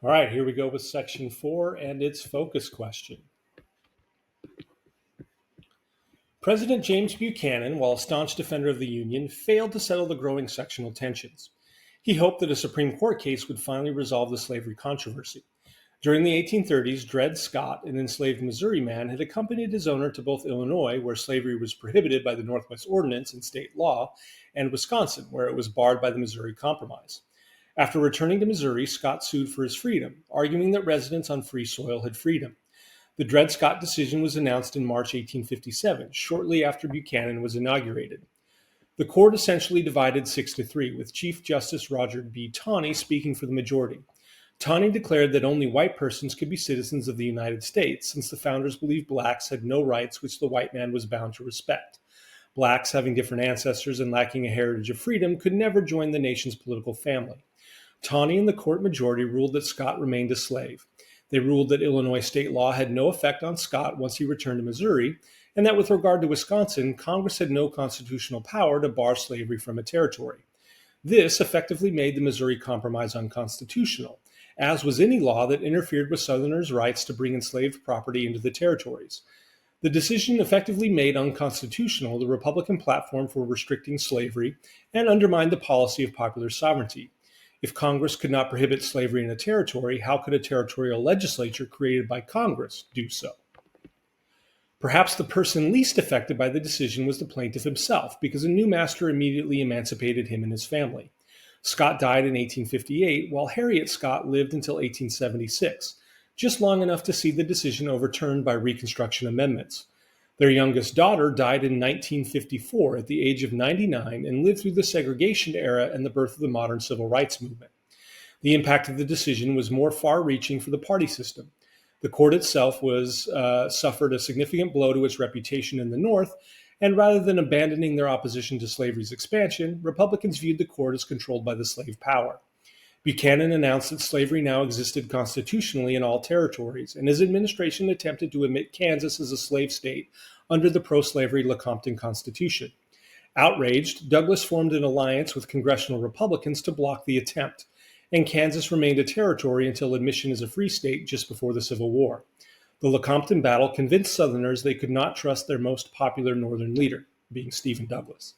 All right, here we go with section 4 and its focus question. President James Buchanan, while a staunch defender of the Union, failed to settle the growing sectional tensions. He hoped that a Supreme Court case would finally resolve the slavery controversy. During the 1830s, Dred Scott, an enslaved Missouri man, had accompanied his owner to both Illinois, where slavery was prohibited by the Northwest Ordinance and state law, and Wisconsin, where it was barred by the Missouri Compromise. After returning to Missouri, Scott sued for his freedom, arguing that residents on free soil had freed him. The Dred Scott decision was announced in March 1857, shortly after Buchanan was inaugurated. The court essentially divided 6-3, with Chief Justice Roger B. Taney speaking for the majority. Taney declared that only white persons could be citizens of the United States, since the founders believed blacks had no rights which the white man was bound to respect. Blacks, having different ancestors and lacking a heritage of freedom, could never join the nation's political family. Taney and the court majority ruled that Scott remained a slave. They ruled that Illinois state law had no effect on Scott once he returned to Missouri, and that with regard to Wisconsin, Congress had no constitutional power to bar slavery from a territory. This effectively made the Missouri Compromise unconstitutional, as was any law that interfered with Southerners' rights to bring enslaved property into the territories. The decision effectively made unconstitutional the Republican platform for restricting slavery and undermined the policy of popular sovereignty. If Congress could not prohibit slavery in a territory, how could a territorial legislature created by Congress do so? Perhaps the person least affected by the decision was the plaintiff himself, because a new master immediately emancipated him and his family. Scott died in 1858, while Harriet Scott lived until 1876, just long enough to see the decision overturned by Reconstruction amendments. Their youngest daughter died in 1954 at the age of 99 and lived through the segregation era and the birth of the modern civil rights movement. The impact of the decision was more far-reaching for the party system. The court itself suffered a significant blow to its reputation in the North, and rather than abandoning their opposition to slavery's expansion, Republicans viewed the court as controlled by the slave power. Buchanan announced that slavery now existed constitutionally in all territories, and his administration attempted to admit Kansas as a slave state under the pro-slavery Lecompton Constitution. Outraged, Douglas formed an alliance with congressional Republicans to block the attempt, and Kansas remained a territory until admission as a free state just before the Civil War. The Lecompton battle convinced Southerners they could not trust their most popular Northern leader, being Stephen Douglas.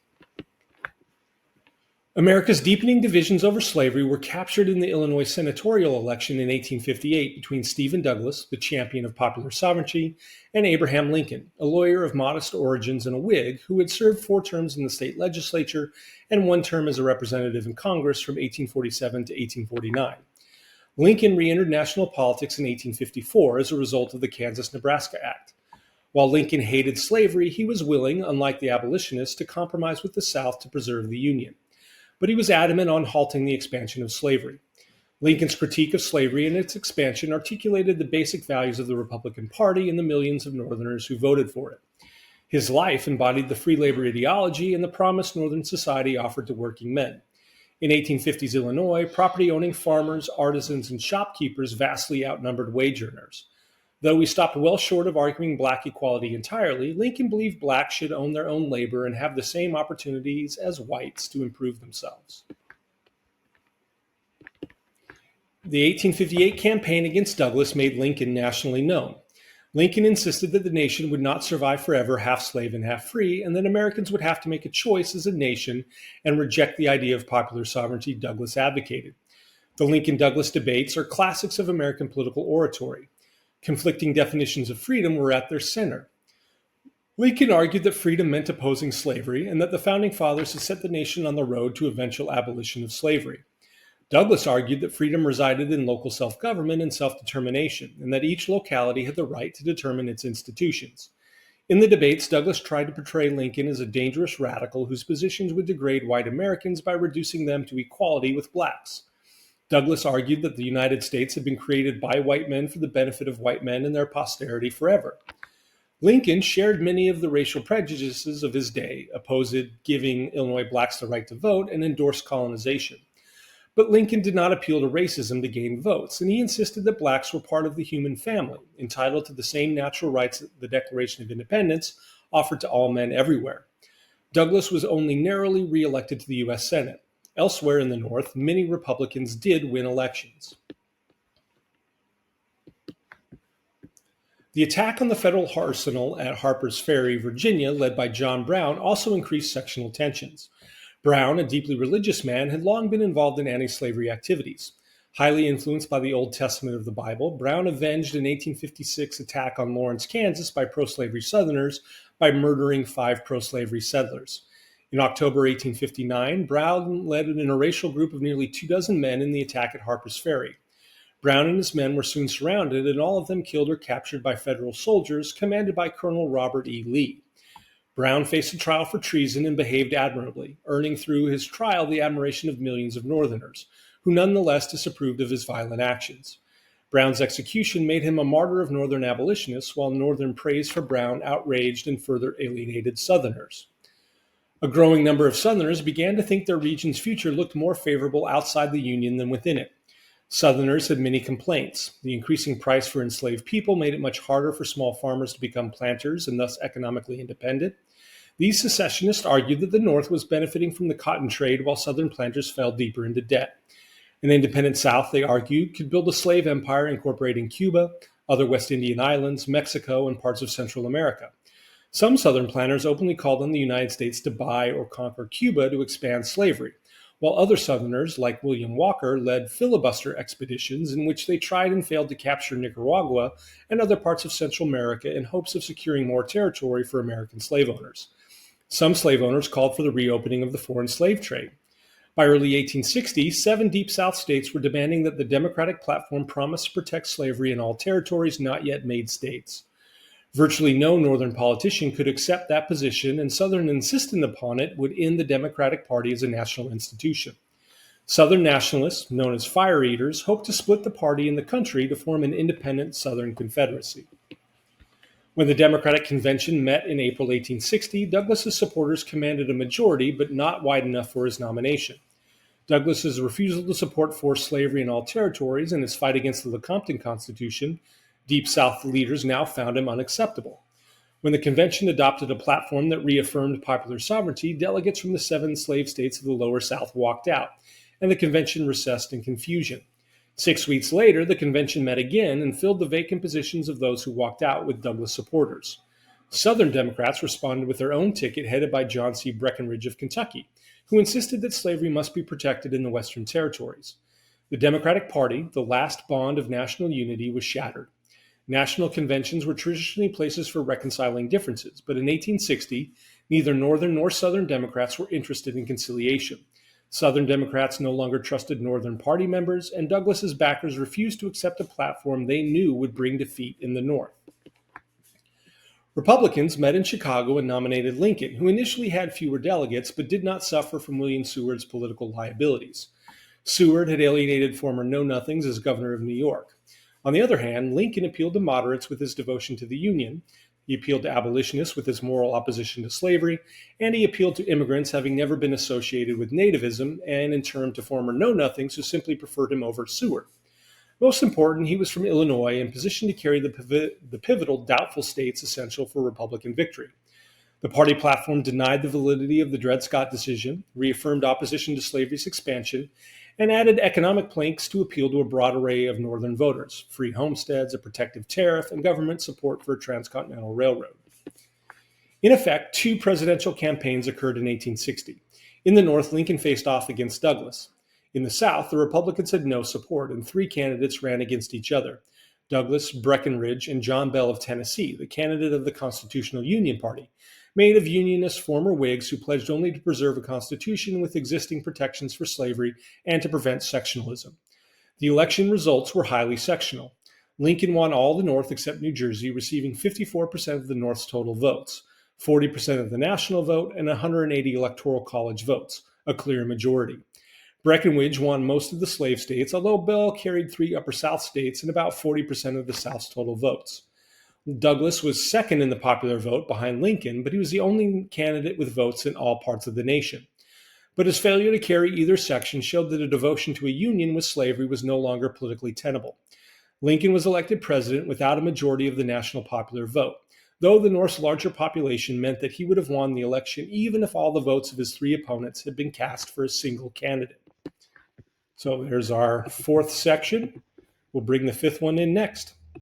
America's deepening divisions over slavery were captured in the Illinois senatorial election in 1858 between Stephen Douglas, the champion of popular sovereignty, and Abraham Lincoln, a lawyer of modest origins and a Whig who had served 4 terms in the state legislature and 1 term as a representative in Congress from 1847 to 1849. Lincoln re-entered national politics in 1854 as a result of the Kansas-Nebraska Act. While Lincoln hated slavery, he was willing, unlike the abolitionists, to compromise with the South to preserve the Union. But he was adamant on halting the expansion of slavery. Lincoln's critique of slavery and its expansion articulated the basic values of the Republican Party and the millions of Northerners who voted for it. His life embodied the free labor ideology and the promise Northern society offered to working men. In 1850s Illinois, property-owning farmers, artisans, and shopkeepers vastly outnumbered wage earners. Though he stopped well short of arguing black equality entirely, Lincoln believed blacks should own their own labor and have the same opportunities as whites to improve themselves. The 1858 campaign against Douglas made Lincoln nationally known. Lincoln insisted that the nation would not survive forever half slave and half free, and that Americans would have to make a choice as a nation and reject the idea of popular sovereignty Douglas advocated. The Lincoln-Douglas debates are classics of American political oratory. Conflicting definitions of freedom were at their center. Lincoln argued that freedom meant opposing slavery and that the Founding Fathers had set the nation on the road to eventual abolition of slavery. Douglas argued that freedom resided in local self-government and self-determination, and that each locality had the right to determine its institutions. In the debates, Douglas tried to portray Lincoln as a dangerous radical whose positions would degrade white Americans by reducing them to equality with blacks. Douglas argued that the United States had been created by white men for the benefit of white men and their posterity forever. Lincoln shared many of the racial prejudices of his day, opposed giving Illinois blacks the right to vote, and endorsed colonization. But Lincoln did not appeal to racism to gain votes, and he insisted that blacks were part of the human family, entitled to the same natural rights that the Declaration of Independence offered to all men everywhere. Douglas was only narrowly re-elected to the U.S. Senate. Elsewhere in the North, many Republicans did win elections. The attack on the federal arsenal at Harper's Ferry, Virginia, led by John Brown, also increased sectional tensions. Brown, a deeply religious man, had long been involved in anti slavery activities. Highly influenced by the Old Testament of the Bible, Brown avenged an 1856 attack on Lawrence, Kansas by pro slavery Southerners by murdering 5 pro slavery settlers. In October 1859, Brown led an interracial group of nearly 24 men in the attack at Harper's Ferry. Brown and his men were soon surrounded, and all of them killed or captured by federal soldiers commanded by Colonel Robert E. Lee. Brown faced a trial for treason and behaved admirably, earning through his trial the admiration of millions of Northerners, who nonetheless disapproved of his violent actions. Brown's execution made him a martyr of Northern abolitionists, while Northern praise for Brown outraged and further alienated Southerners. A growing number of Southerners began to think their region's future looked more favorable outside the Union than within it. Southerners had many complaints. The increasing price for enslaved people made it much harder for small farmers to become planters and thus economically independent. These secessionists argued that the North was benefiting from the cotton trade while Southern planters fell deeper into debt. An independent South, they argued, could build a slave empire incorporating Cuba, other West Indian islands, Mexico, and parts of Central America. Some Southern planters openly called on the United States to buy or conquer Cuba to expand slavery, while other Southerners, like William Walker, led filibuster expeditions in which they tried and failed to capture Nicaragua and other parts of Central America in hopes of securing more territory for American slave owners. Some slave owners called for the reopening of the foreign slave trade. By early 1860, 7 Deep South states were demanding that the Democratic platform promise to protect slavery in all territories not yet made states. Virtually no Northern politician could accept that position, and Southern insistence upon it would end the Democratic Party as a national institution. Southern nationalists, known as fire eaters, hoped to split the party in the country to form an independent Southern Confederacy. When the Democratic Convention met in April 1860, Douglas's supporters commanded a majority, but not wide enough for his nomination. Douglas's refusal to support forced slavery in all territories and his fight against the Lecompton Constitution, Deep South leaders now found him unacceptable. When the convention adopted a platform that reaffirmed popular sovereignty, delegates from the 7 slave states of the Lower South walked out, and the convention recessed in confusion. 6 weeks later, the convention met again and filled the vacant positions of those who walked out with Douglas supporters. Southern Democrats responded with their own ticket headed by John C. Breckinridge of Kentucky, who insisted that slavery must be protected in the Western territories. The Democratic Party, the last bond of national unity, was shattered. National conventions were traditionally places for reconciling differences, but in 1860, neither Northern nor Southern Democrats were interested in conciliation. Southern Democrats no longer trusted Northern Party members, and Douglas's backers refused to accept a platform they knew would bring defeat in the North. Republicans met in Chicago and nominated Lincoln, who initially had fewer delegates but did not suffer from William Seward's political liabilities. Seward had alienated former Know-Nothings as governor of New York. On the other hand, Lincoln appealed to moderates with his devotion to the Union. He appealed to abolitionists with his moral opposition to slavery, and he appealed to immigrants having never been associated with nativism, and in turn to former Know-Nothings who simply preferred him over Seward. Most important, he was from Illinois and positioned to carry the pivotal doubtful states essential for Republican victory. The party platform denied the validity of the Dred Scott decision, reaffirmed opposition to slavery's expansion, and added economic planks to appeal to a broad array of Northern voters: free homesteads, a protective tariff, and government support for a transcontinental railroad. In effect, 2 presidential campaigns occurred in 1860. In the North, Lincoln faced off against Douglas. In the South, the Republicans had no support, and 3 candidates ran against each other: Douglas, Breckinridge, and John Bell of Tennessee, the candidate of the Constitutional Union Party, made of Unionist former Whigs who pledged only to preserve a constitution with existing protections for slavery and to prevent sectionalism. The election results were highly sectional. Lincoln won all the North except New Jersey, receiving 54% of the North's total votes, 40% of the national vote, and 180 electoral college votes, a clear majority. Breckinridge won most of the slave states, although Bell carried 3 Upper South states and about 40% of the South's total votes. Douglas was second in the popular vote behind Lincoln, but he was the only candidate with votes in all parts of the nation. But his failure to carry either section showed that a devotion to a union with slavery was no longer politically tenable. Lincoln was elected president without a majority of the national popular vote, though the North's larger population meant that he would have won the election even if all the votes of his 3 opponents had been cast for a single candidate. So there's our 4th section. We'll bring the 5th one in next.